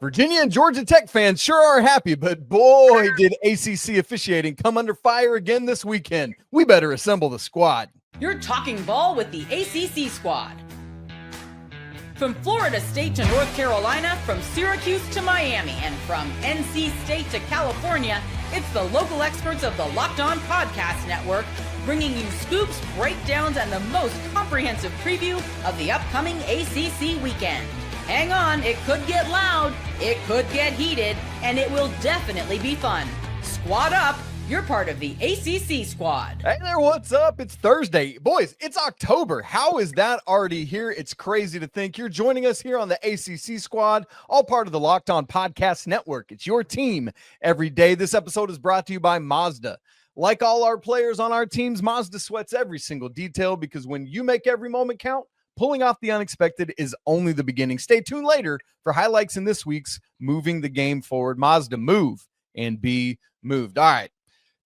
Virginia and Georgia Tech fans sure are happy, but boy, did ACC officiating come under fire again this weekend. We better assemble the squad. You're talking ball with the ACC squad. From Florida State to North Carolina, from Syracuse to Miami, and from NC State to California, it's the local experts of the Locked On Podcast Network bringing you scoops, breakdowns, and the most comprehensive preview of the upcoming ACC weekend. Hang on, it could get loud, it could get heated, and it will definitely be fun. Squad up, you're part of the ACC squad. Hey there, what's up? It's Thursday. Boys, it's October. How is that already here? It's crazy to think you're joining us here on the ACC squad, all part of the Locked On Podcast Network. It's your team every day. This episode is brought to you by Mazda. Like all our players on our teams, Mazda sweats every single detail because when you make every moment count, pulling off the unexpected is only the beginning. Stay tuned later for highlights in this week's Moving the Game Forward. Mazda, move and be moved. All right.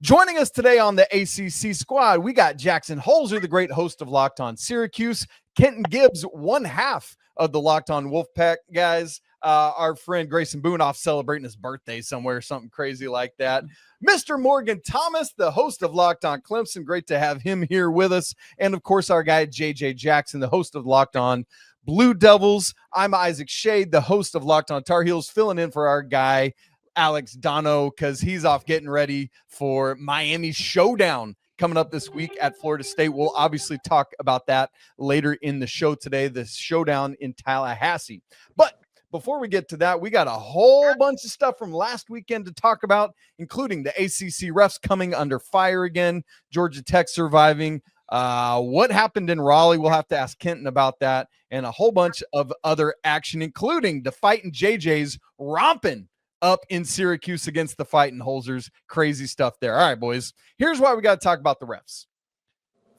Joining us today on the ACC squad, we got Jackson Holzer, the great host of Locked On Syracuse, Kenton Gibbs, one half of the Locked On Wolfpack guys, our friend Grayson Boonoff celebrating his birthday somewhere, something crazy like that. Mr. Morgan Thomas, the host of Locked On Clemson. Great to have him here with us. And, of course, our guy JJ Jackson, the host of Locked On Blue Devils. I'm Isaac Shade, the host of Locked On Tar Heels, filling in for our guy, Alex Dono, because he's off getting ready for Miami Showdown coming up this week at Florida State. We'll obviously talk about that later in the show today, the showdown in Tallahassee. But before we get to that, we got a whole bunch of stuff from last weekend to talk about, including the ACC refs coming under fire again, Georgia Tech surviving, what happened in Raleigh. We'll have to ask Kenton about that, and a whole bunch of other action, including the Fightin' JJ's romping up in Syracuse against the Fightin' Holzers. Crazy stuff there. All right, boys, here's why we got to talk about the refs.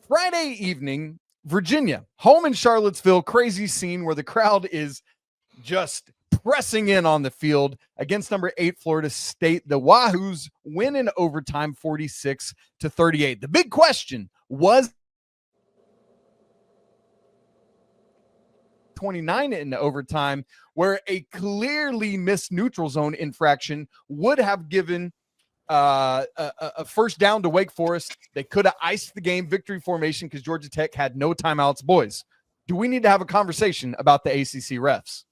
Friday evening, Virginia, home in Charlottesville, crazy scene where the crowd is just pressing in on the field against number 8 Florida State. The Wahoos win in overtime 46-38. The big question was 29 in overtime, where a clearly missed neutral zone infraction would have given a first down to Wake Forest. They could have iced the game, victory formation, because Georgia Tech had no timeouts. Boys, do we need to have a conversation about the ACC refs?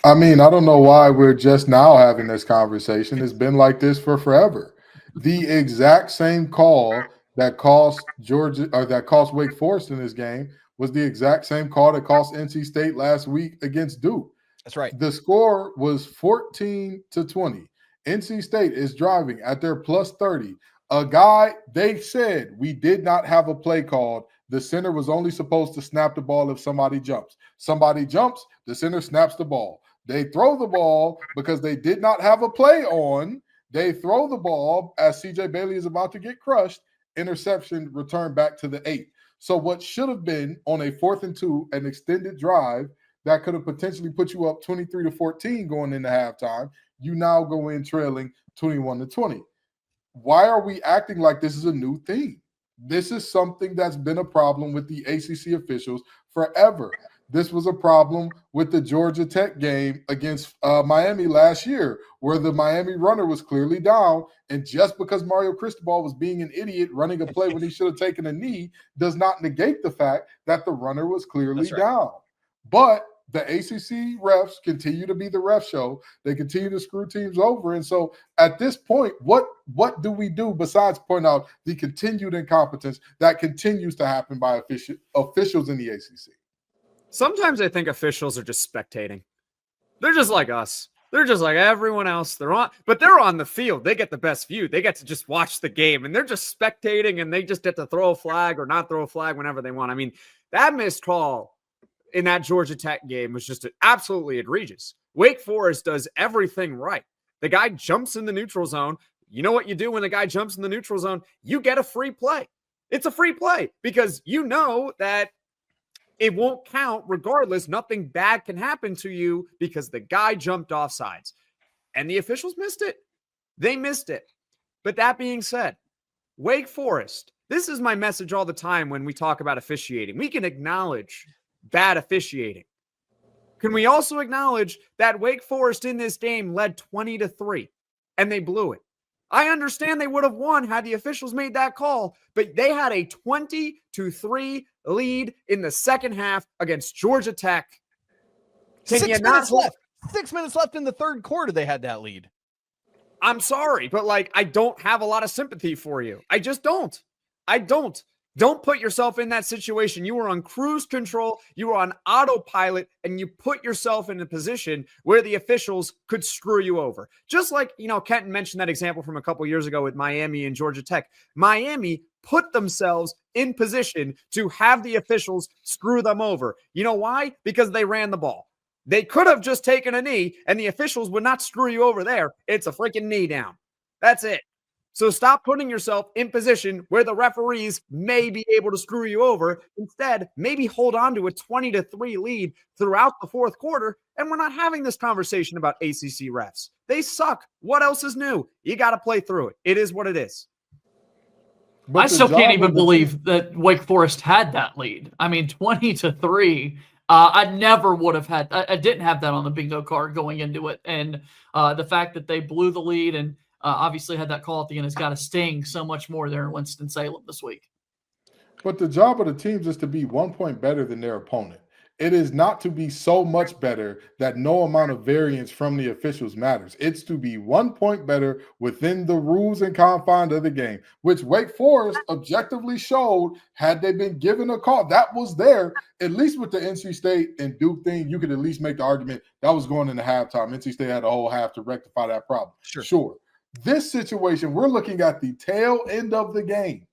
I mean, I don't know why we're just now having this conversation. It's been like this for forever. The exact same call that cost Georgia, or that cost Wake Forest in this game, was the exact same call that cost NC State last week against Duke. That's right. The score was 14-20. NC State is driving at their plus 30. A guy, they said we did not have a play called. The center was only supposed to snap the ball if somebody jumps. Somebody jumps, the center snaps the ball. They throw the ball because they did not have a play on. They throw the ball as CJ Bailey is about to get crushed. Interception, return back to the 8. So what should have been on a 4th and 2, an extended drive that could have potentially put you up 23-14 going into halftime, you now go in trailing 21-20. Why are we acting like this is a new thing? This is something that's been a problem with the ACC officials forever. This was a problem with the Georgia Tech game against Miami last year, where the Miami runner was clearly down, and just because Mario Cristobal was being an idiot running a play when he should have taken a knee does not negate the fact that the runner was clearly down. But the ACC refs continue to be the ref show. They continue to screw teams over. And so at this point, what do we do besides point out the continued incompetence that continues to happen by officials in the ACC? Sometimes I think officials are just spectating. They're just like us. They're just like everyone else. They're on the field. They get the best view. They get to just watch the game, and they're just spectating, and they just get to throw a flag or not throw a flag whenever they want. I mean, that missed call in that Georgia Tech game was just absolutely egregious. Wake Forest does everything right. The guy jumps in the neutral zone. You know what you do when a guy jumps in the neutral zone? You get a free play. It's a free play because you know that it won't count regardless. Nothing bad can happen to you because the guy jumped off sides. And the officials missed it. They missed it. But that being said, Wake Forest, this is my message all the time when we talk about officiating. We can acknowledge bad officiating. Can we also acknowledge that Wake Forest in this game led 20-3 and they blew it? I understand they would have won had the officials made that call, but they had a 20-3 lead in the second half against Georgia Tech. Can 6 minutes left. 6 minutes left in the third quarter. They had that lead. I'm sorry, but I don't have a lot of sympathy for you. I just don't. I don't. Don't put yourself in that situation. You were on cruise control. You were on autopilot, and you put yourself in a position where the officials could screw you over. Just like, Kenton mentioned that example from a couple years ago with Miami and Georgia Tech. Miami put themselves in position to have the officials screw them over. You know why? Because they ran the ball. They could have just taken a knee, and the officials would not screw you over there. It's a freaking knee down. That's it. So stop putting yourself in position where the referees may be able to screw you over. Instead, maybe hold on to a 20-3 lead throughout the fourth quarter, and we're not having this conversation about ACC refs. They suck. What else is new? You got to play through it. It is what it is. I still can't even believe that Wake Forest had that lead. I mean, 20-3. I never would have had. I didn't have that on the bingo card going into it, and the fact that they blew the lead and obviously had that call at the end has got to sting so much more there in Winston-Salem this week. But the job of the teams is to be 1 point better than their opponent. It is not to be so much better that no amount of variance from the officials matters. It's to be 1 point better within the rules and confines of the game, which Wake Forest objectively showed had they been given a call. That was there, at least with the NC State and Duke thing. You could at least make the argument that was going into halftime. NC State had a whole half to rectify that problem. Sure. This situation, we're looking at the tail end of the game,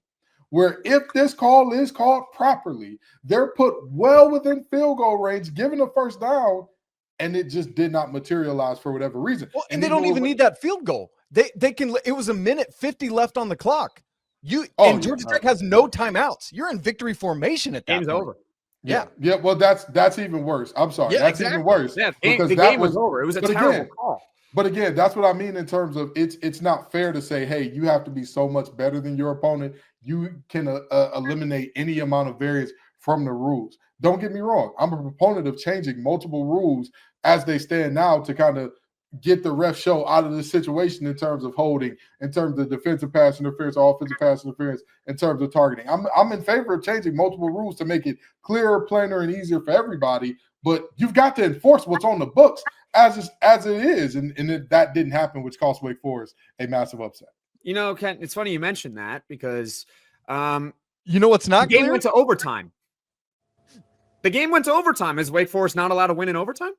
where if this call is called properly, they're put well within field goal range, given a first down, and it just did not materialize for whatever reason. Well, and they don't even need that field goal. They can. It was 1:50 left on the clock. Georgia Tech has no timeouts. You're in victory formation at that Game's point. over. Yeah. Well, that's even worse. I'm sorry. That's even worse. Yeah, because the game was over. It was a terrible call. But again, that's what I mean in terms of it's not fair to say, hey, you have to be so much better than your opponent. You can eliminate any amount of variance from the rules. Don't get me wrong. I'm a proponent of changing multiple rules as they stand now to kind of get the ref show out of this situation in terms of holding, in terms of defensive pass interference, offensive pass interference, in terms of targeting. I'm in favor of changing multiple rules to make it clearer, plainer, and easier for everybody. But you've got to enforce what's on the books as it is. And that didn't happen, which cost Wake Forest a massive upset. Kent, it's funny you mentioned that because what's not the game clear? went to overtime. The game went to overtime. Is Wake Forest not allowed to win in overtime?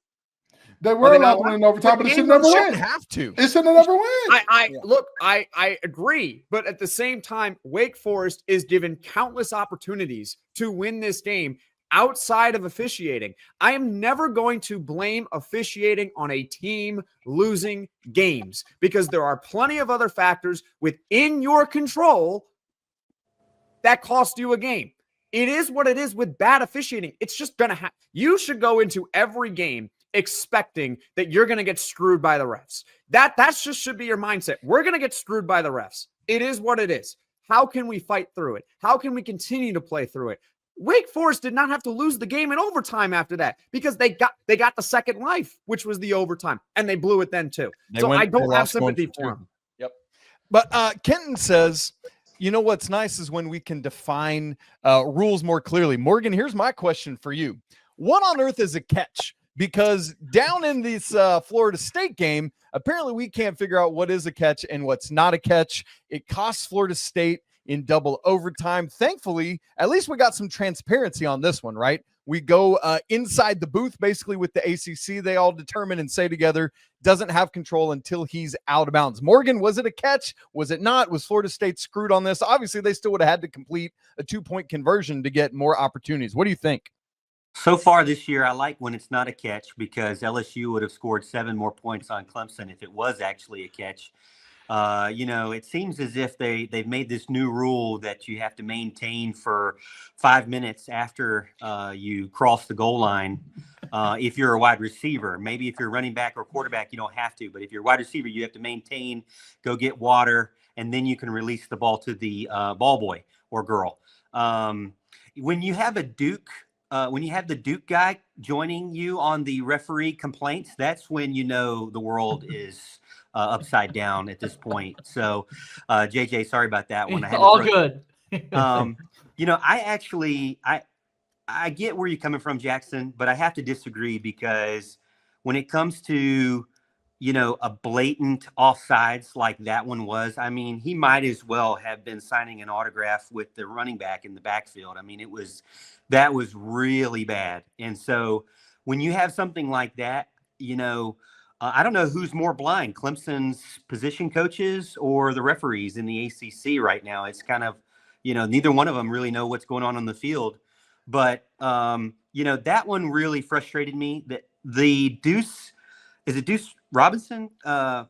They were allowed to win in overtime, but it should never win. Shouldn't have to. It should never win. Look, I agree, but at the same time, Wake Forest is given countless opportunities to win this game outside of officiating. I am never going to blame officiating on a team losing games because there are plenty of other factors within your control that cost you a game. It is what it is with bad officiating. It's just going to happen. You should go into every game expecting that you're going to get screwed by the refs. That just should be your mindset. We're going to get screwed by the refs. It is what it is. How can we fight through it? How can we continue to play through it? Wake Forest did not have to lose the game in overtime after that because they got the second life, which was the overtime, and they blew it then too. I don't have sympathy for them. Yep. But Kenton says, what's nice is when we can define rules more clearly. Morgan, here's my question for you. What on earth is a catch? Because down in this Florida State game, apparently we can't figure out what is a catch and what's not a catch. It costs Florida State in double overtime. Thankfully, at least we got some transparency on this one, right? We go inside the booth, basically with the ACC. They all determine and say together, doesn't have control until he's out of bounds. Morgan, was it a catch? Was it not? Was Florida State screwed on this? Obviously, they still would have had to complete a 2-point conversion to get more opportunities. What do you think? So far this year, I like when it's not a catch because LSU would have scored 7 more points on Clemson if it was actually a catch. It seems as if they've made this new rule that you have to maintain for 5 minutes after you cross the goal line. If you're a wide receiver, maybe if you're running back or quarterback, you don't have to. But if you're a wide receiver, you have to maintain, go get water, and then you can release the ball to the ball boy or girl. When you have a Duke when you have the Duke guy joining you on the referee complaints, that's when you know the world is upside down at this point. So, JJ, sorry about that one. I had All good. I get where you're coming from, Jackson, but I have to disagree because when it comes to, a blatant offsides like that one was, I mean, he might as well have been signing an autograph with the running back in the backfield. I mean, that was really bad. And so when you have something like that, I don't know who's more blind, Clemson's position coaches or the referees in the ACC right now. It's kind of, neither one of them really know what's going on the field. But, that one really frustrated me. That the Deuce Robinson? Yes.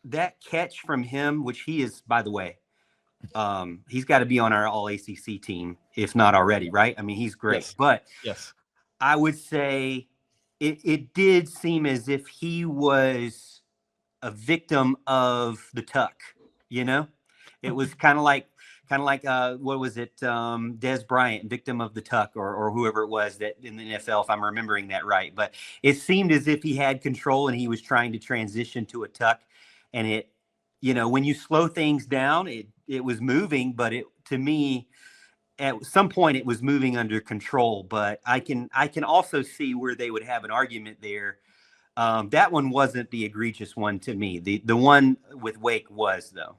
that catch from him, which he is, by the way, he's got to be on our all ACC team, if not already, right? I mean, he's great. Yes. But yes, I would say it did seem as if he was a victim of the tuck, It was kind of like what was it? Des Bryant, victim of the tuck, or whoever it was that in the NFL, if I'm remembering that right. But it seemed as if he had control and he was trying to transition to a tuck. And it, when you slow things down, it was moving, but to me, at some point it was moving under control. But I can also see where they would have an argument there. That one wasn't the egregious one to me. The one with Wake was, though.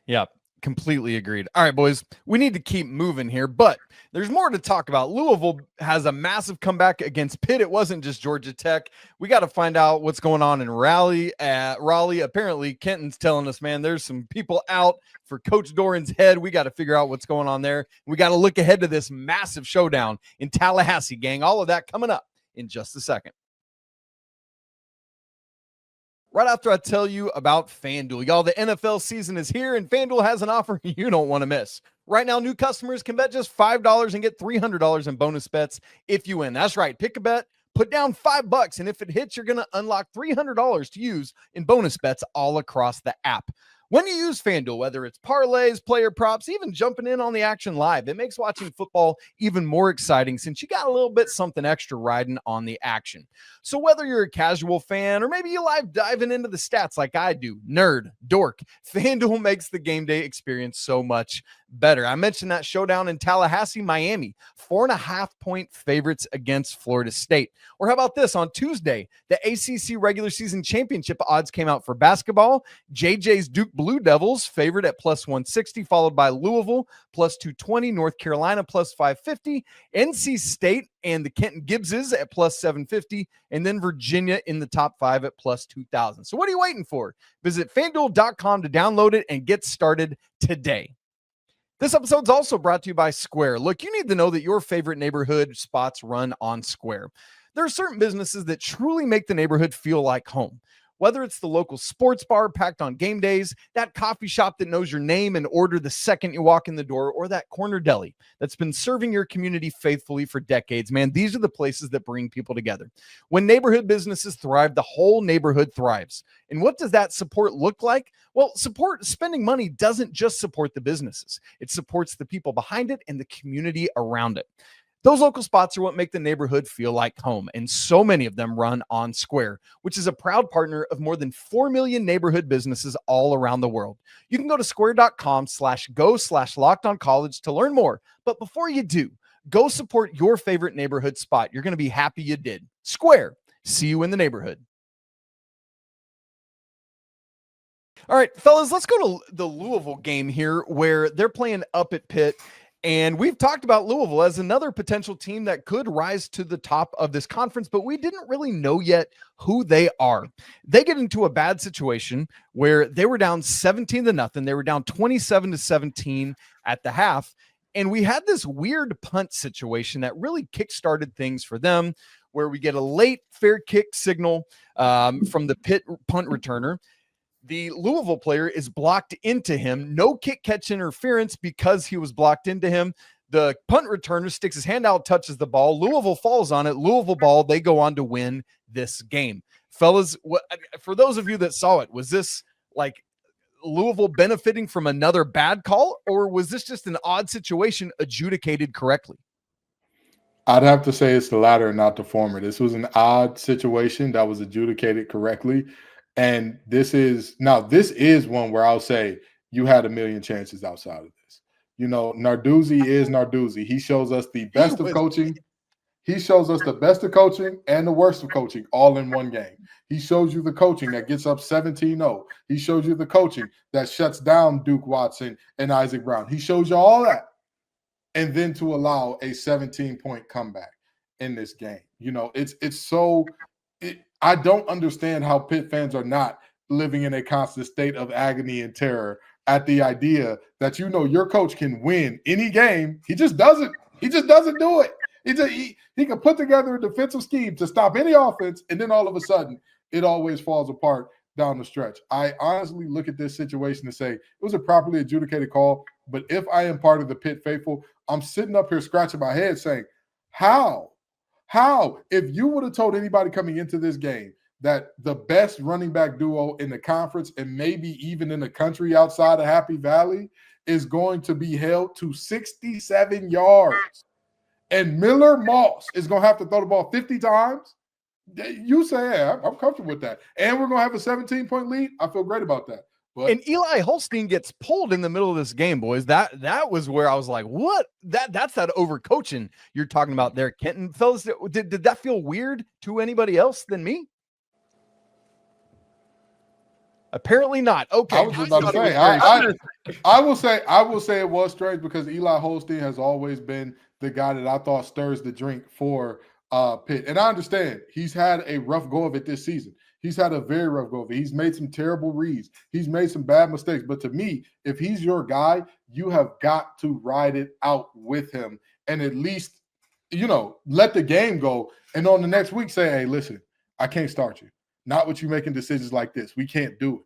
Yeah, completely agreed. All right, boys, we need to keep moving here, but there's more to talk about. Louisville has a massive comeback against Pitt. It wasn't just Georgia Tech. We got to find out what's going on in Raleigh. Apparently, Kenton's telling us, man, there's some people out for Coach Doran's head. We got to figure out what's going on there. We got to look ahead to this massive showdown in Tallahassee, gang. All of that coming up in just a second. Right after I tell you about FanDuel. Y'all, the NFL season is here, and FanDuel has an offer you don't want to miss. Right now, new customers can bet just $5 and get $300 in bonus bets if you win. That's right. Pick a bet, put down $5, and if it hits, you're going to unlock $300 to use in bonus bets all across the app. When you use FanDuel, whether it's parlays, player props, even jumping in on the action live, it makes watching football even more exciting since you got a little bit something extra riding on the action. So whether you're a casual fan or maybe you live diving into the stats like I do, nerd, dork, FanDuel makes the game day experience so much better. I mentioned that showdown in Tallahassee, Miami, 4.5-point favorites against Florida State. Or how about this? On Tuesday, the ACC regular season championship odds came out for basketball. JJ's Duke Blue Devils favored at plus 160, followed by Louisville plus 220, North Carolina plus 550, NC State and the Kenton Gibbses at plus 750, and then Virginia in the top 5 at plus 2,000. So what are you waiting for? Visit FanDuel.com to download it and get started today. This episode is also brought to you by Square. Look, you need to know that your favorite neighborhood spots run on Square. There are certain businesses that truly make the neighborhood feel like home. Whether it's the local sports bar packed on game days, that coffee shop that knows your name and order the second you walk in the door, or that corner deli that's been serving your community faithfully for decades, man, these are the places that bring people together. When neighborhood businesses thrive, the whole neighborhood thrives. And what does that support look like? Well, spending money doesn't just support the businesses. It supports the people behind it and the community around it. Those local spots are what make the neighborhood feel like home, and so many of them run on Square, which is a proud partner of more than 4 million neighborhood businesses all around the world. You can go to square.com/go/lockedoncollege to learn more. But before you do, go support your favorite neighborhood spot. You're going to be happy you did. Square. See you in the neighborhood. All right, fellas, let's go to the Louisville game here where they're playing up at Pitt. And we've talked about Louisville as another potential team that could rise to the top of this conference, but we didn't really know yet who they are. They get into a bad situation where they were down 17-0. They were down 27-17 at the half. And we had this weird punt situation that really kickstarted things for them, where we get a late fair kick signal from the Pitt punt returner. The Louisville player is blocked into him. No kick catch interference because he was blocked into him. The punt returner sticks his hand out, touches the ball. Louisville falls on it. Louisville ball. They go on to win this game. Fellas, for those of you that saw it, was this like Louisville benefiting from another bad call, or was this just an odd situation adjudicated correctly? I'd have to say it's the latter and not the former. This was an odd situation that was adjudicated correctly. And this is one where I'll say you had a million chances outside of this. Narduzzi is Narduzzi. He shows us the best of coaching. He shows us the best of coaching and the worst of coaching all in one game. He shows you the coaching that gets up 17-0. He shows you the coaching that shuts down Duke Watson and Isaac Brown. He shows you all that. And then to allow a 17-point comeback in this game. I don't understand how Pitt fans are not living in a constant state of agony and terror at the idea that your coach can win any game. He just doesn't. He just doesn't do it. He can put together a defensive scheme to stop any offense, and then all of a sudden it always falls apart down the stretch. I honestly look at this situation and say it was a properly adjudicated call, but if I am part of the Pitt faithful, I'm sitting up here scratching my head saying, how? If you would have told anybody coming into this game that the best running back duo in the conference and maybe even in the country outside of Happy Valley is going to be held to 67 yards and Miller Moss is going to have to throw the ball 50 times, you say, yeah, I'm comfortable with that. And we're going to have a 17-point lead. I feel great about that. But and Eli Holstein gets pulled in the middle of this game, boys. That was where I was like, what? That's that overcoaching you're talking about there, Kenton. Fellas, did that feel weird to anybody else than me? Apparently not. Okay. I was just about to say, I will say it was strange because Eli Holstein has always been the guy that I thought stirs the drink for Pitt. And I understand he's had a rough go of it this season. He's had a very rough go of it. He's made some terrible reads. He's made some bad mistakes. But to me, if he's your guy, you have got to ride it out with him and at least, let the game go. And on the next week say, hey, listen, I can't start you. Not with you making decisions like this. We can't do it.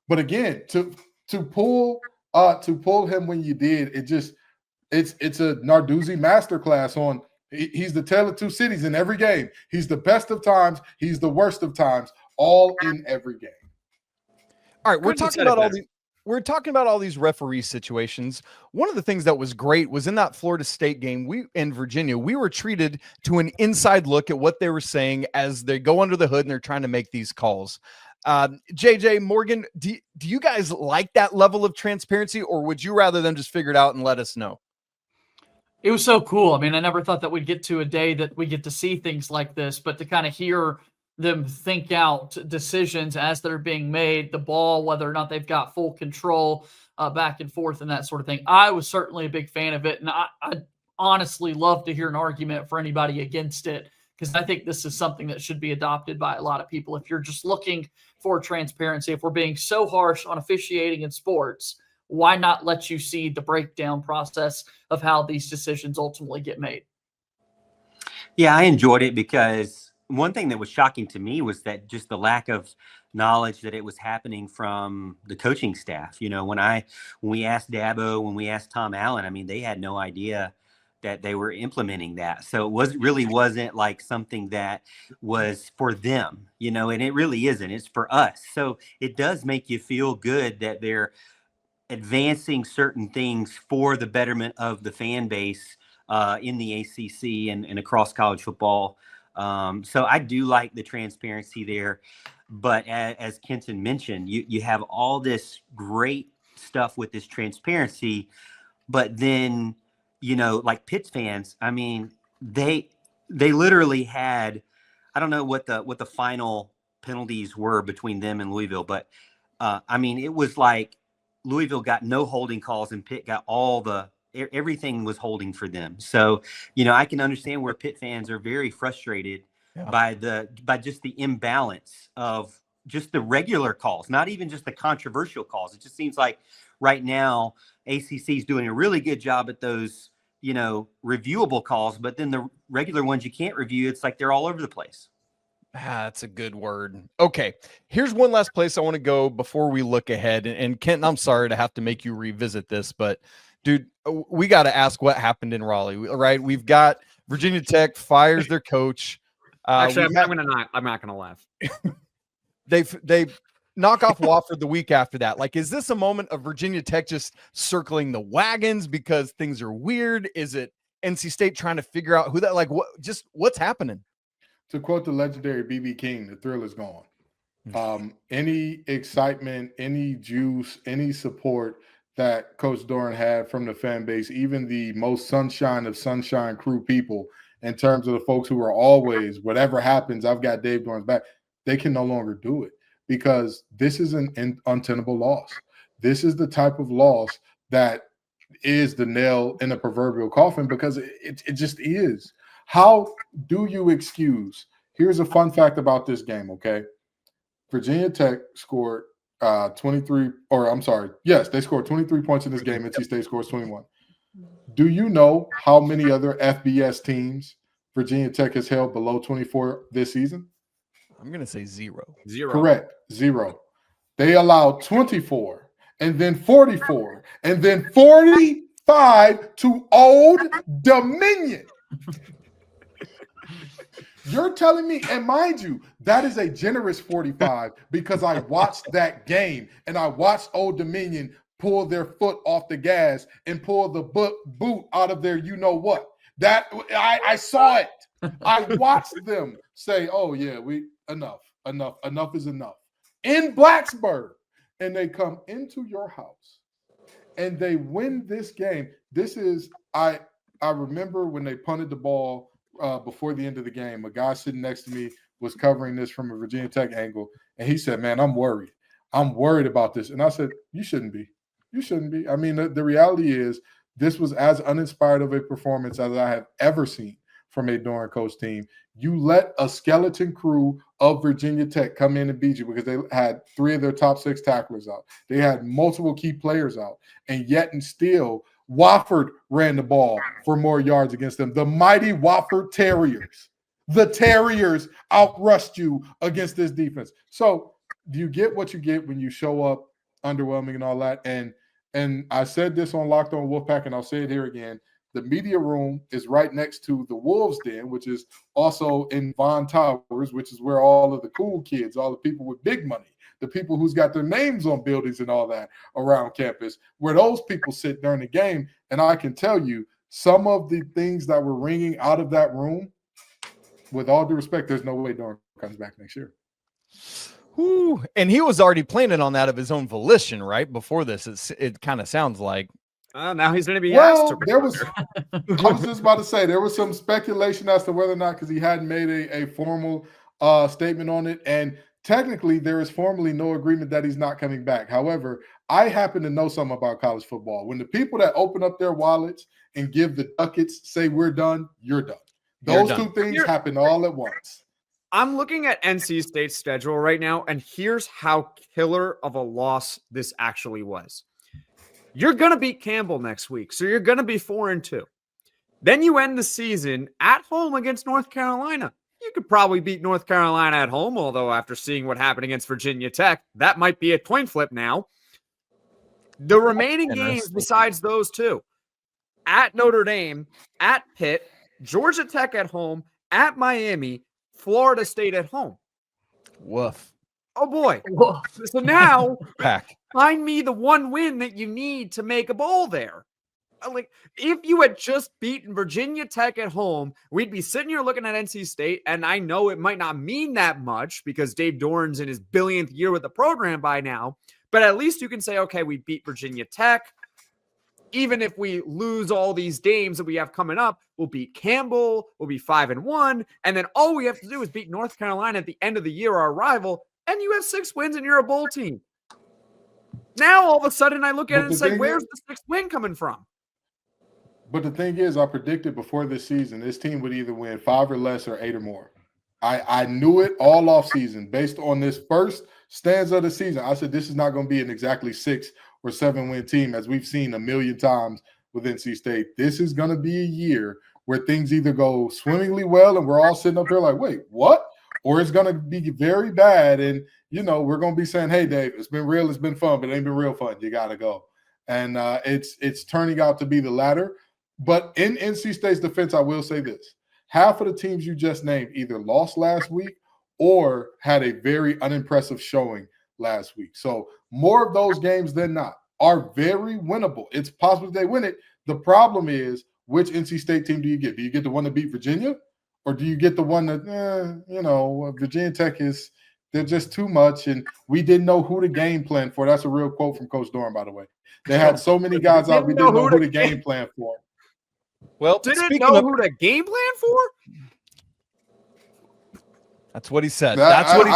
But again, to pull him when you did, it's a Narduzzi masterclass on he's the tale of two cities in every game. He's the best of times, he's the worst of times, all in every game. All right, we're talking about all these referee situations. One of the things that was great was in that Florida State game, we in Virginia, we were treated to an inside look at what they were saying as they go under the hood and they're trying to make these calls. JJ, Morgan, do you guys like that level of transparency, or would you rather them just figure it out and let us know? It was so cool. I mean, I never thought that we'd get to a day that we get to see things like this, but to kind of hear them think out decisions as they're being made, the ball, whether or not they've got full control back and forth and that sort of thing. I was certainly a big fan of it, and I'd honestly love to hear an argument for anybody against it, because I think this is something that should be adopted by a lot of people. If you're just looking for transparency, if we're being so harsh on officiating in sports, why not let you see the breakdown process of how these decisions ultimately get made? Yeah, I enjoyed it because one thing that was shocking to me was that just the lack of knowledge that it was happening from the coaching staff. When we asked Dabo, when we asked Tom Allen, I mean, they had no idea that they were implementing that. So it really wasn't like something that was for them, and it really isn't. It's for us. So it does make you feel good that they're advancing certain things for the betterment of the fan base in the ACC and across college football. So I do like the transparency there. But as Kenton mentioned, you have all this great stuff with this transparency, but then, like Pitt's fans, I mean, they literally had, I don't know what the final penalties were between them and Louisville, but I mean, it was like Louisville got no holding calls and Pitt got everything was holding for them. So, I can understand where Pitt fans are very frustrated by just the imbalance of just the regular calls, not even just the controversial calls. It just seems like right now ACC is doing a really good job at those, reviewable calls, but then the regular ones you can't review, it's like they're all over the place. That's a good word. Okay, here's one last place I want to go before we look ahead. And Kenton, I'm sorry to have to make you revisit this, but dude, we got to ask what happened in Raleigh, right? We've got Virginia Tech fires their coach. Actually, I'm not gonna laugh. They knock off Wofford the week after that. Like, is this a moment of Virginia Tech just circling the wagons because things are weird? Is it NC State trying to figure out who that, like, what's happening? To quote the legendary B.B. King, the thrill is gone. Any excitement, any juice, any support that Coach Doeren had from the fan base, even the most sunshine of Sunshine Crew people, in terms of the folks who are always, whatever happens, I've got Dave Doeren's back, they can no longer do it because this is an untenable loss. This is the type of loss that is the nail in the proverbial coffin because it just is. How do you excuse? Here's a fun fact about this game, okay? Virginia Tech scored 23, or I'm sorry, yes, they scored 23 points in this game. NC State scores 21. Do you know how many other FBS teams Virginia Tech has held below 24 this season? I'm going to say 0. Correct, 0. They allowed 24, and then 44, and then 45 to Old Dominion. You're telling me, and mind you, that is a generous 45 because I watched that game and I watched Old Dominion pull their foot off the gas and pull the boot out of their you-know-what. That I saw it. I watched them say, oh, yeah, enough is enough. In Blacksburg. And they come into your house and they win this game. This is, I remember when they punted the ball before the end of the game, a guy sitting next to me was covering this from a Virginia Tech angle, and he said, man, I'm worried. I'm worried about this. And I said, you shouldn't be. You shouldn't be. I mean, the reality is this was as uninspired of a performance as I have ever seen from a Doeren coach team. You let a skeleton crew of Virginia Tech come in and beat you because they had 3 of their top 6 tacklers out. They had multiple key players out, and yet and still – Wofford ran the ball for more yards against them. The mighty Wofford Terriers. The Terriers outrushed you against this defense. So do you get what you get when you show up underwhelming and all that? And I said this on Locked On Wolfpack, and I'll say it here again. The media room is right next to the Wolves Den, which is also in Vaughn Towers, which is where all of the cool kids, all the people with big money, the people who's got their names on buildings and all that around campus, where those people sit during the game. And I can tell you some of the things that were ringing out of that room, with all due respect, there's no way Doeren comes back next year. Whew. And he was already planning on that of his own volition, right? Before this, it kind of sounds like. Now he's going to be asked to I was just about to say, there was some speculation as to whether or not, because he hadn't made a formal statement on it. And technically, there is formally no agreement that he's not coming back. However, I happen to know something about college football. When the people that open up their wallets and give the ducats say we're done, you're done. Those two things happen all at once. I'm looking at NC State's schedule right now, and here's how killer of a loss this actually was. You're going to beat Campbell next week, so you're going to be 4-2. Then you end the season at home against North Carolina. You could probably beat North Carolina at home, although after seeing what happened against Virginia Tech, that might be a coin flip now. The remaining games besides those two, at Notre Dame, at Pitt, Georgia Tech at home, at Miami, Florida State at home. Woof. Oh, boy. So now, Pack. find me the one win that you need to make a bowl there. Like, if you had just beaten Virginia Tech at home, we'd be sitting here looking at NC State, and I know it might not mean that much because Dave Doeren's in his billionth year with the program by now, but at least you can say, okay, we beat Virginia Tech. Even if we lose all these games that we have coming up, we'll beat Campbell, we'll be 5-1, and then all we have to do is beat North Carolina at the end of the year, our rival, and you have 6 wins and you're a bowl team. Now, all of a sudden, I look at it and say, where's the 6th win coming from? But the thing is, I predicted before this season, this team would either win 5 or less or 8 or more. I knew it all off season based on this first stanza of the season. I said, this is not going to be an exactly 6 or 7 win team, as we've seen a million times with NC State. This is going to be a year where things either go swimmingly well and we're all sitting up here like, wait, what? Or it's going to be very bad. And, you know, we're going to be saying, hey, Dave, it's been real. It's been fun, but it ain't been real fun. You got to go. And it's turning out to be the latter. But in NC State's defense, I will say this. Half of the teams you just named either lost last week or had a very unimpressive showing last week. So more of those games than not are very winnable. It's possible they win it. The problem is which NC State team do you get? Do you get the one that beat Virginia, or do you get the one that, Virginia Tech they're just too much, and we didn't know who to game plan for? That's a real quote from Coach Dorn, by the way. They had so many guys out, we didn't know who to game plan for. Well, didn't know who to game plan for? That's what he said. That's what he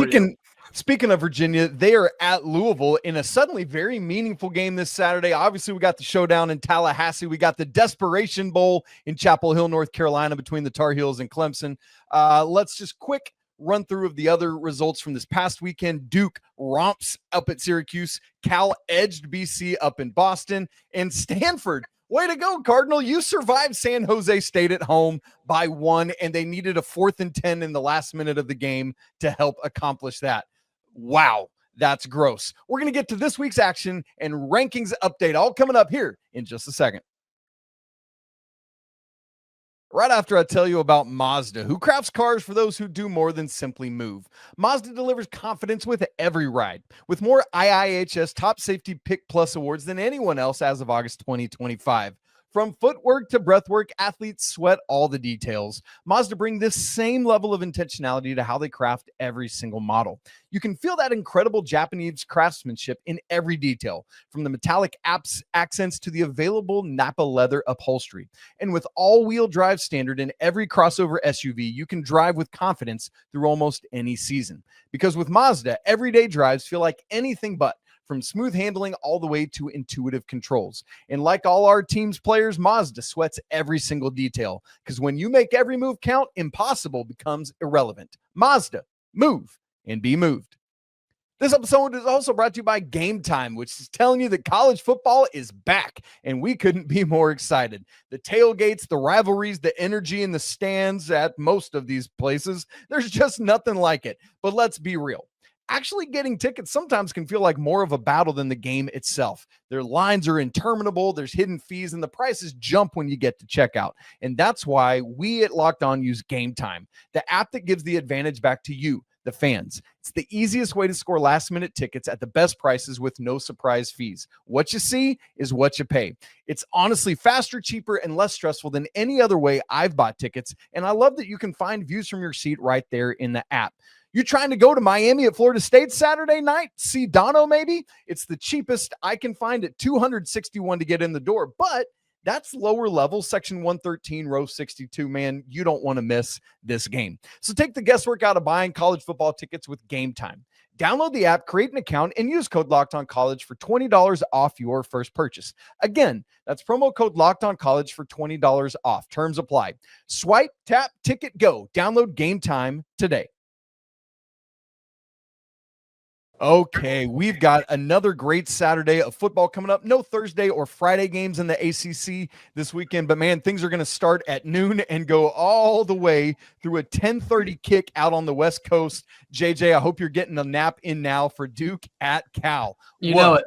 said. Speaking of Virginia, they are at Louisville in a suddenly very meaningful game this Saturday. Obviously, we got the showdown in Tallahassee. We got the Desperation Bowl in Chapel Hill, North Carolina, between the Tar Heels and Clemson. Let's just quick run through of the other results from this past weekend. Duke romps up at Syracuse. Cal edged BC up in Boston. And Stanford, way to go, Cardinal. You survived San Jose State at home by 1, and they needed a 4th and 10 in the last minute of the game to help accomplish that. Wow, that's gross. We're going to get to this week's action and rankings update, all coming up here in just a second. Right after I tell you about Mazda, who crafts cars for those who do more than simply move. Mazda delivers confidence with every ride, with more IIHS Top Safety Pick Plus awards than anyone else as of August 2025. From footwork to breathwork, athletes sweat all the details. Mazda bring this same level of intentionality to how they craft every single model. You can feel that incredible Japanese craftsmanship in every detail, from the metallic accents to the available Napa leather upholstery. And with all-wheel drive standard in every crossover SUV, you can drive with confidence through almost any season. Because with Mazda, everyday drives feel like anything but, from smooth handling all the way to intuitive controls. And like all our team's players, Mazda sweats every single detail, because when you make every move count, impossible becomes irrelevant. Mazda, move and be moved. This episode is also brought to you by Game Time, which is telling you that college football is back, and we couldn't be more excited. The tailgates, the rivalries, the energy in the stands at most of these places, there's just nothing like it. But let's be real. Actually getting tickets sometimes can feel like more of a battle than the game itself. Their lines are interminable, there's hidden fees, and the prices jump when you get to checkout. And that's why we at Locked On use Game Time, the app that gives the advantage back to you, the fans. It's the easiest way to score last-minute tickets at the best prices with no surprise fees. What you see is what you pay. It's honestly faster, cheaper, and less stressful than any other way I've bought tickets, and I love that you can find views from your seat right there in the app. You trying to go to Miami at Florida State Saturday night? See Dono maybe? It's the cheapest I can find at $261 to get in the door, but that's lower level, section 113, row 62. Man, you don't want to miss this game. So take the guesswork out of buying college football tickets with Game Time. Download the app, create an account, and use code LOCKEDONCollege for $20 off your first purchase. Again, that's promo code LOCKEDONCollege for $20 off. Terms apply. Swipe, tap, ticket, go. Download Game Time today. Okay, we've got another great Saturday of football coming up. No Thursday or Friday games in the ACC this weekend, but man, things are going to start at noon and go all the way through a 10:30 kick out on the West Coast. JJ, I hope you're getting a nap in now for Duke at Cal. You know it.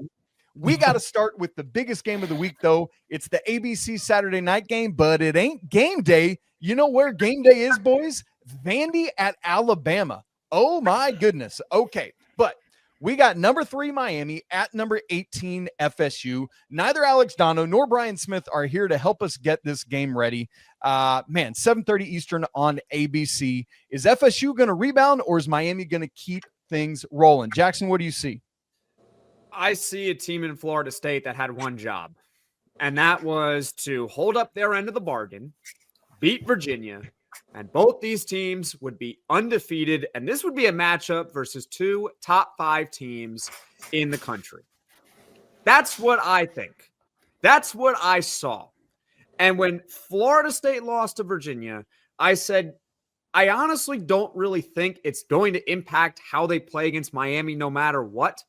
We got to start with the biggest game of the week, though. It's the ABC Saturday night game, but it ain't game day. You know where game day is, boys? Vandy at Alabama. Oh, my goodness. Okay, but we got number 3 Miami at number 18 FSU. Neither Alex Dono nor Brian Smith are here to help us get this game ready. 7:30 Eastern on ABC. Is FSU going to rebound, or is Miami going to keep things rolling? Jackson, what do you see? I see a team in Florida State that had one job, and that was to hold up their end of the bargain, beat Virginia, and both these teams would be undefeated, and this would be a matchup versus 2 top 5 teams in the country. That's what I think. That's what I saw. And when Florida State lost to Virginia, I said, I honestly don't really think it's going to impact how they play against Miami no matter what.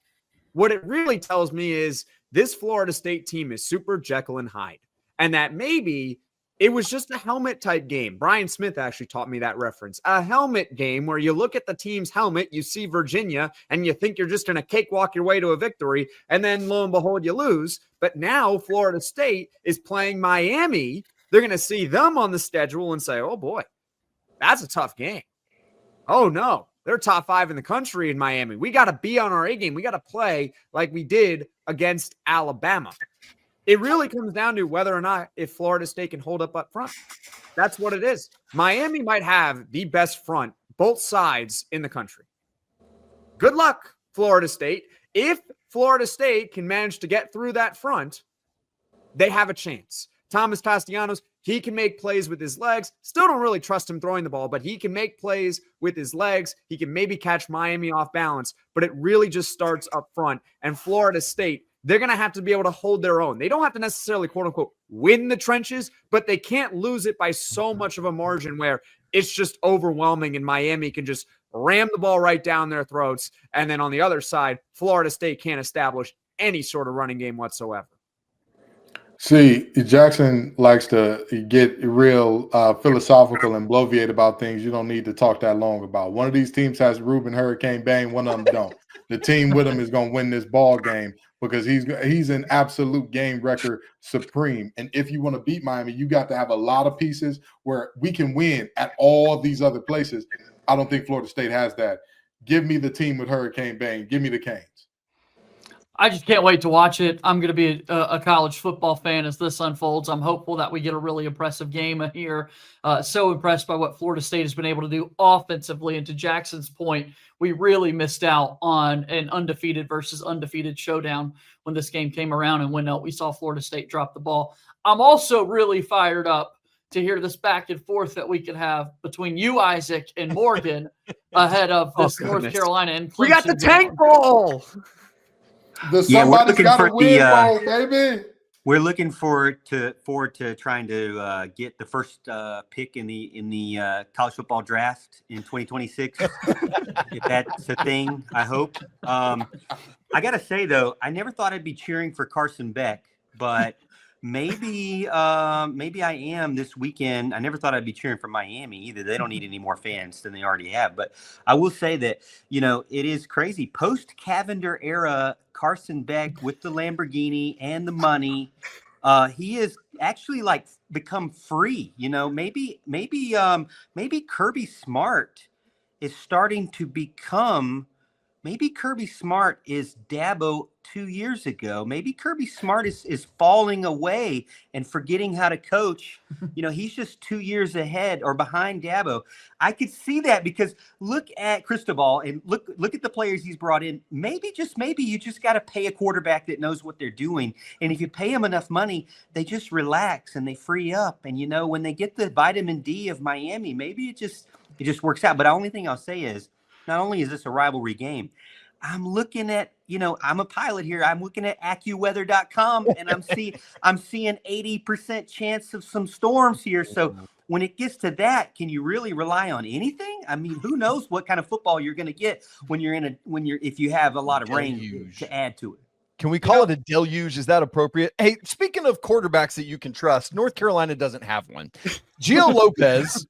What it really tells me is this Florida State team is super Jekyll and Hyde, and that maybe it was just a helmet type game. Brian Smith actually taught me that reference. A helmet game where you look at the team's helmet, you see Virginia, and you think you're just going to cakewalk your way to a victory, and then lo and behold, you lose. But now Florida State is playing Miami. They're going to see them on the schedule and say, oh boy, that's a tough game. Oh no, they're top 5 in the country in Miami. We got to be on our A game. We got to play like we did against Alabama. It really comes down to whether or not if Florida State can hold up front. That's what it is. Miami might have the best front, both sides in the country. Good luck, Florida State. If Florida State can manage to get through that front, they have a chance. Thomas Castellanos, he can make plays with his legs. Still don't really trust him throwing the ball, but he can make plays with his legs. He can maybe catch Miami off balance, but it really just starts up front. And Florida State, they're going to have to be able to hold their own. They don't have to necessarily, quote unquote, win the trenches, but they can't lose it by so much of a margin where it's just overwhelming and Miami can just ram the ball right down their throats. And then on the other side, Florida State can't establish any sort of running game whatsoever. See, Jackson likes to get real philosophical and bloviate about things you don't need to talk that long about. One of these teams has Ruben Hurricane Bang, one of them don't. The team with him is going to win this ball game because he's an absolute game record supreme. And if you want to beat Miami, you got to have a lot of pieces where we can win at all these other places. I don't think Florida State has that. Give me the team with Hurricane Bang. Give me the Canes. I just can't wait to watch it. I'm going to be a college football fan as this unfolds. I'm hopeful that we get a really impressive game here. So impressed by what Florida State has been able to do offensively. And to Jackson's point, we really missed out on an undefeated versus undefeated showdown when this game came around. And when we saw Florida State drop the ball. I'm also really fired up to hear this back and forth that we could have between you, Isaac, and Morgan ahead of this North Carolina and Clemson. We got the tank bowl. Somebody's got to win, baby. We're looking forward to trying to get the first pick in the college football draft in 2026. If that's a thing, I hope. I gotta say though, I never thought I'd be cheering for Carson Beck, but maybe I am this weekend. I never thought I'd be cheering for Miami either. They don't need any more fans than they already have. But I will say that, it is crazy. Post-Cavender era, Carson Beck with the Lamborghini and the money, he is actually become free. Maybe Kirby Smart is starting to become. Maybe Kirby Smart is Dabo 2 years ago. Maybe Kirby Smart is falling away and forgetting how to coach. He's just 2 years ahead or behind Dabo. I could see that because look at Cristobal and look at the players he's brought in. Maybe you just got to pay a quarterback that knows what they're doing. And if you pay them enough money, they just relax and they free up. And, when they get the vitamin D of Miami, maybe it just works out. But the only thing I'll say is, not only is this a rivalry game, I'm looking at, I'm a pilot here. I'm looking at AccuWeather.com and I'm seeing 80% chance of some storms here. So when it gets to that, can you really rely on anything? I mean, who knows what kind of football you're going to get if you have a lot of rain to add to it. Can we call it a deluge? Is that appropriate? Hey, speaking of quarterbacks that you can trust, North Carolina doesn't have one. Gio Lopez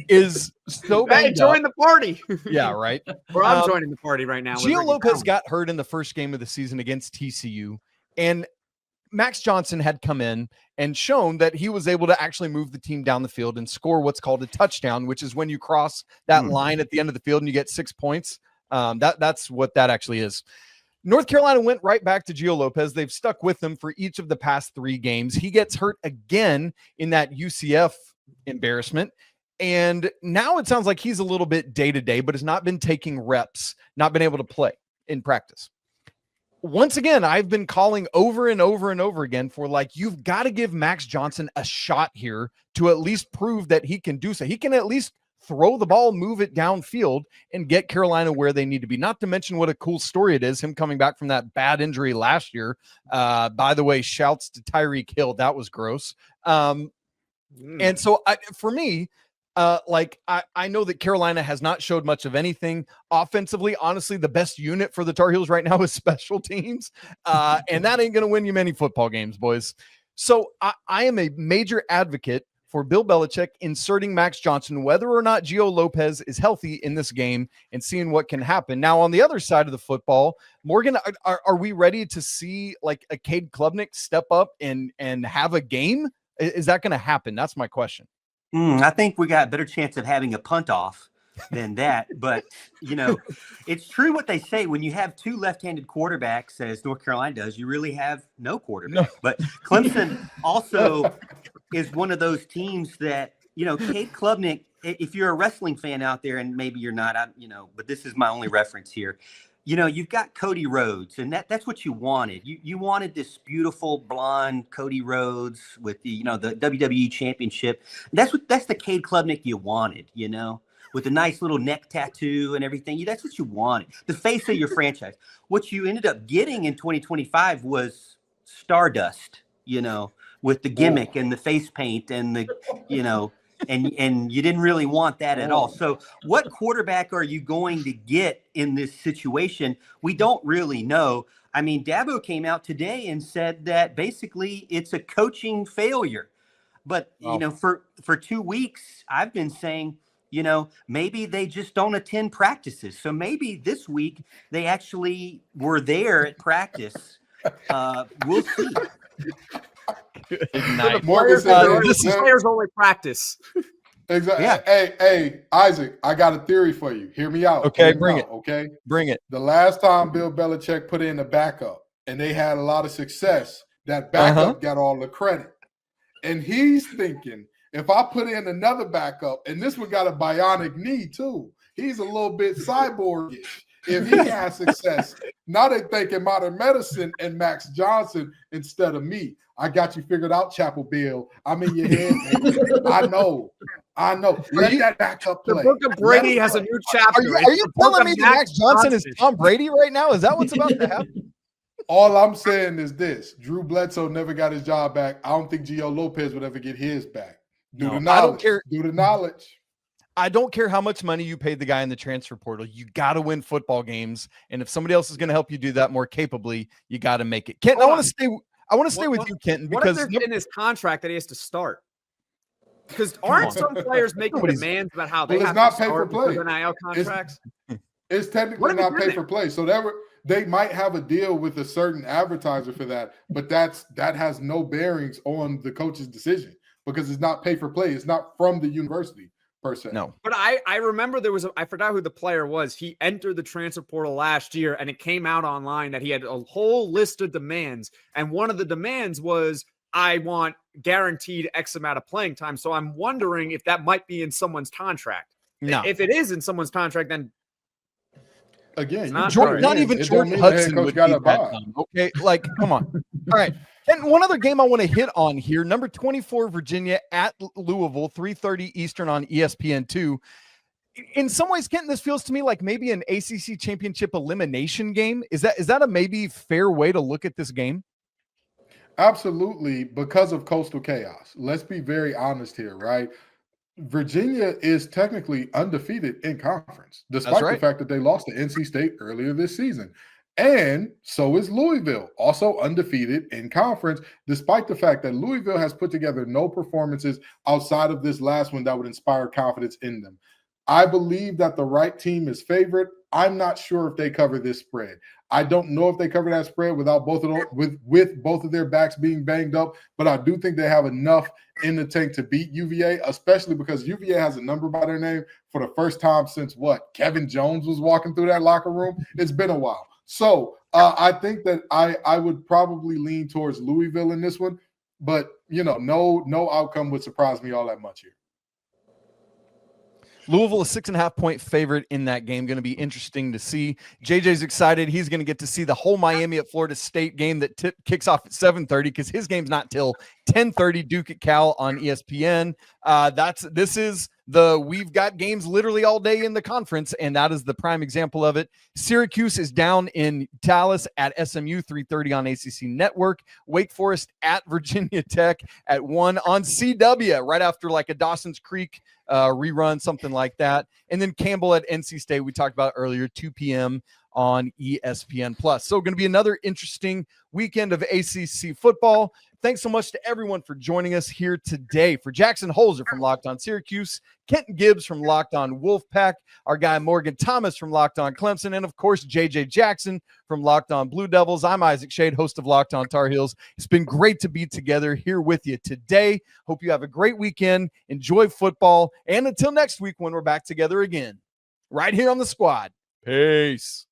is so bad. Hey, join the party. Yeah, right. Or I'm joining the party right now. Gio Lopez got hurt in the first game of the season against TCU, and Max Johnson had come in and shown that he was able to actually move the team down the field and score what's called a touchdown, which is when you cross that line at the end of the field and you get 6 points. That's what that actually is. North Carolina went right back to Gio Lopez. They've stuck with him for each of the past 3 games. He gets hurt again in that UCF embarrassment. And now it sounds like he's a little bit day-to-day, but has not been taking reps, not been able to play in practice. Once again, I've been calling over and over and over again for you've got to give Max Johnson a shot here to at least prove that he can do so. He can at least throw the ball, move it downfield, and get Carolina where they need to be. Not to mention what a cool story it is, him coming back from that bad injury last year. By the way, shouts to Tyreek Hill. That was gross. And so for me, I know that Carolina has not showed much of anything offensively. Honestly, the best unit for the Tar Heels right now is special teams. And that ain't going to win you many football games, boys. So I am a major advocate for Bill Belichick inserting Max Johnson, whether or not Gio Lopez is healthy in this game, and seeing what can happen. Now, on the other side of the football, Morgan, are we ready to see a Cade Klubnik step up and have a game? Is that going to happen? That's my question. I think we got a better chance of having a punt off than that. But, it's true what they say. When you have two left-handed quarterbacks, as North Carolina does, you really have no quarterback. No. But Clemson also is one of those teams that, Cade Klubnik, if you're a wrestling fan out there, and maybe you're not, but this is my only reference here. You've got Cody Rhodes, and that's what you wanted. You wanted this beautiful blonde Cody Rhodes with the WWE Championship. That's the Cade Klubnik you wanted, with a nice little neck tattoo and everything. That's what you wanted, the face of your franchise. What you ended up getting in 2025 was Stardust, with the gimmick and the face paint and the, and you didn't really want that at all. So what quarterback are you going to get in this situation? We don't really know. I mean, Dabo came out today and said that basically it's a coaching failure. But, for 2 weeks, I've been saying, maybe they just don't attend practices. So maybe this week they actually were there at practice. We'll see. Players only practice. Exactly. Yeah. Hey, Isaac, I got a theory for you. Hear me out. Okay, bring it. Okay, bring it. The last time Bill Belichick put in a backup and they had a lot of success, that backup got all the credit. And he's thinking, if I put in another backup, and this one got a bionic knee too, he's a little bit cyborgish. If he has success, now they're thinking modern medicine and Max Johnson instead of me. I got you figured out, Chapel Bill. I'm in your head, baby. I know. Let that backup play. The book of Brady has a new chapter. Are you telling me that Max Johnson is Tom Brady right now? Is that what's about to happen? All I'm saying is this. Drew Bledsoe never got his job back. I don't think Gio Lopez would ever get his back. Do the knowledge. I don't care. Do the knowledge. I don't care how much money you paid the guy in the transfer portal. You got to win football games. And if somebody else is going to help you do that more capably, you got to make it. Kenton, I want to stay with you, Kenton, because what if in his contract that he has to start? Because aren't some players making demands about how they have to start for NIL contracts? It's technically not pay for play. So they might have a deal with a certain advertiser for that, but that has no bearings on the coach's decision because it's not pay for play. It's not from the university. No, but I remember I forgot who the player was. He entered the transfer portal last year, and it came out online that he had a whole list of demands, and one of the demands was, I want guaranteed X amount of playing time. So I'm wondering if that might be in someone's contract. No. If it is in someone's contract, then again, not even George Hudson would need that time. Okay, like, come on. All right. And one other game I want to hit on here, number 24, Virginia at Louisville, 3:30 Eastern on ESPN2. In some ways, Kenton, this feels to me like maybe an ACC championship elimination game. Is that a maybe fair way to look at this game? Absolutely, because of coastal chaos. Let's be very honest here, right? Virginia is technically undefeated in conference, despite the fact that they lost to NC State earlier this season. And so is Louisville, also undefeated in conference, despite the fact that Louisville has put together no performances outside of this last one that would inspire confidence in them. I believe that the right team is favored. I'm not sure if they cover this spread. I don't know if they cover that spread without both of them, with both of their backs being banged up, but I do think they have enough in the tank to beat UVA, especially because UVA has a number by their name for the first time since Kevin Jones was walking through that locker room. It's been a while. So I think that I would probably lean towards Louisville in this one, but no outcome would surprise me all that much here. Louisville is 6.5-point favorite in that game. Going to be interesting to see. JJ's excited. He's going to get to see the whole Miami at Florida State game that kicks off at 7:30 because his game's not till 10:30. Duke at Cal on ESPN. We've got games literally all day in the conference, and that is the prime example of it. Syracuse is down in Dallas at SMU, 3:30 on ACC Network. Wake Forest at Virginia Tech at 1 on CW, right after like a Dawson's Creek rerun, something like that. And then Campbell at NC State, we talked about earlier, 2 p.m. on ESPN+. So going to be another interesting weekend of ACC football. Thanks so much to everyone for joining us here today. For Jackson Holzer from Locked On Syracuse, Kenton Gibbs from Locked On Wolfpack, our guy Morgan Thomas from Locked On Clemson, and of course, JJ Jackson from Locked On Blue Devils. I'm Isaac Shade, host of Locked On Tar Heels. It's been great to be together here with you today. Hope you have a great weekend. Enjoy football. And until next week when we're back together again. right here on the squad. Peace.